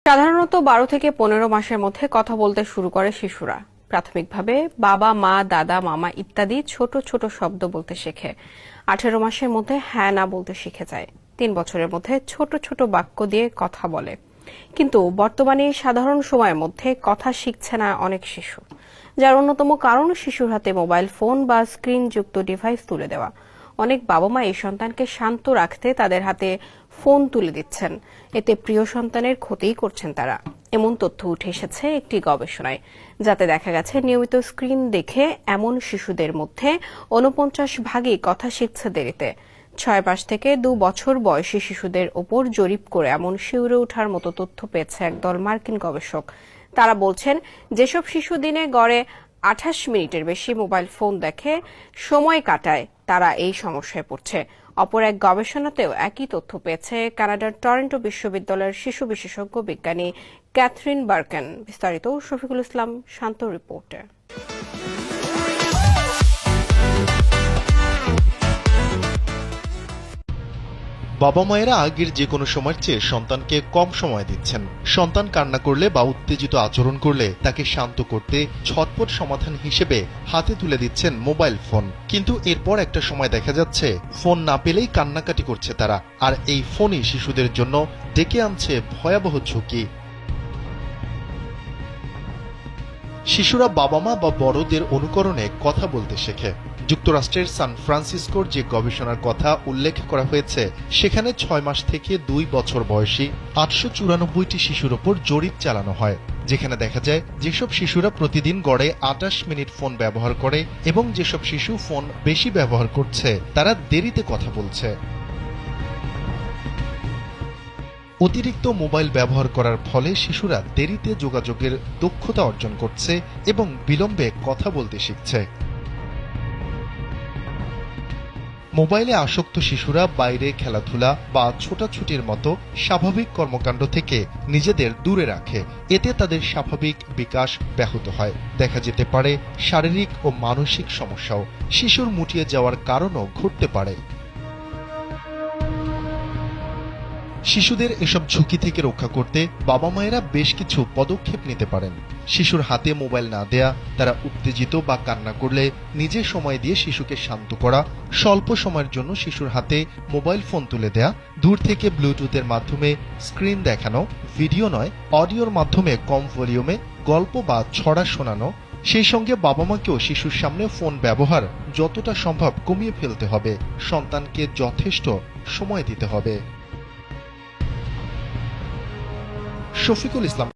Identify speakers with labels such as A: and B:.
A: সাধারণত ১২ থেকে ১৫ মাসের মধ্যে কথা বলতে শুরু করে শিশুরা। প্রাথমিকভাবে বাবা, মা, দাদা, মামা ইত্যাদি ছোট ছোট শব্দ বলতে শেখে। ১৮ মাসের মধ্যে হ্যাঁ না বলতে শিখে যায়। ৩ বছরের মধ্যে ছোট ছোট বাক্য দিয়ে কথা বলে। কিন্তু বর্তমানে সাধারণ সময়ের মধ্যে কথা শিখছে না অনেক শিশু, যার অন্যতম কারণ শিশুর হাতে মোবাইল ফোন বা স্ক্রিনযুক্ত ডিভাইস তুলে দেওয়া। অনেক বাবা মা এই সন্তানকে শান্ত রাখতে তাদের হাতে ফোন তুলে দিচ্ছেন। এতে প্রিয় সন্তানের ক্ষতিই করছেন তারা। এমন তথ্য উঠে এসেছে একটি গবেষণায়, যাতে দেখা গেছে নিয়মিত স্ক্রিন দেখে এমন শিশুদের মধ্যে ৪৯% কথা শিখছে দেরিতে। ৬ মাস থেকে ২ বছর বয়সী শিশুদের ওপর জরিপ করে এমন শিউরে ওঠার মতো তথ্য পেয়েছে একদল মার্কিন গবেষক। তারা বলছেন, যেসব শিশু দিনে গড়ে ২৮ মিনিটের বেশি মোবাইল ফোন দেখে সময় কাটায়, তারা এই সমস্যায় পড়ছে। অপর এক গবেষণাতেও একই তথ্য পেয়েছে কানাডার টরন্টো বিশ্ববিদ্যালয়ের শিশু বিশেষজ্ঞ বিজ্ঞানী ক্যাথরিন বার্কেন। বিস্তারিত শফিকুল ইসলাম শান্ত রিপোর্টে।
B: বাবা মায়েরা আগের যে কোনো সময়ের চেয়ে সন্তানকে কম সময় দিচ্ছেন। সন্তান কান্না করলে বা উত্তেজিত আচরণ করলে তাকে শান্ত করতে ঝটপট সমাধান হিসেবে হাতে তুলে দিচ্ছেন মোবাইল ফোন। কিন্তু এরপর একটা সময় দেখা যাচ্ছে ফোন না পেলেই কান্নাকাটি করছে তারা, আর এই ফোনই শিশুদের জন্য ডেকে আনছে ভয়াবহ ঝুঁকি। শিশুরা বাবা মা বা বড়দের অনুকরণে কথা বলতে শেখে। যুক্তরাষ্ট্রের সান ফ্রান্সিসকোর যে গবেষণার কথা উল্লেখ করা হয়েছে, সেখানে ৬ মাস থেকে ২ বছর বয়সী ৮৯৪টি শিশুর ওপর জরিপ চালানো হয়, যেখানে দেখা যায় যেসব শিশুরা প্রতিদিন গড়ে ২৮ মিনিট ফোন ব্যবহার করে এবং যেসব শিশু ফোন বেশি ব্যবহার করছে তারা দেরিতে কথা বলছে। অতিরিক্ত মোবাইল ব্যবহার করার ফলে শিশুরা দেরিতে যোগাযোগের দক্ষতা অর্জন করছে এবং বিলম্বে কথা বলতে শিখছে। মোবাইলে আসক্ত শিশুরা বাইরে খেলাধুলা বা ছোটাছুটির মতো স্বাভাবিক কর্মকাণ্ড থেকে নিজেদের দূরে রাখে। এতে তাদের স্বাভাবিক বিকাশ ব্যাহত হয়। দেখা যেতে পারে শারীরিক ও মানসিক সমস্যাও। শিশুর মুটিয়ে যাওয়ার কারণও ঘটতে পারে। শিশুদের এসব ঝুঁকি থেকে রক্ষা করতে বাবা মায়েরা বেশ কিছু পদক্ষেপ নিতে পারেন। শিশুর হাতে মোবাইল না দেয়া, তারা উত্তেজিত বা কান্না করলে নিজে সময় দিয়ে শিশুকে শান্ত করা, স্বল্প সময়ের জন্য শিশুর হাতে মোবাইল ফোন তুলে দেয়া, দূর থেকে ব্লুটুথের মাধ্যমে স্ক্রিন দেখানো, ভিডিও নয় অডিওর মাধ্যমে কম ভলিউমে গল্প বা ছড়া শোনানো। সেই সঙ্গে বাবা মাকেও শিশুর সামনে ফোন ব্যবহার যতটা সম্ভব কমিয়ে ফেলতে হবে। সন্তানকে যথেষ্ট সময় দিতে হবে। শফিকুল ইসলাম।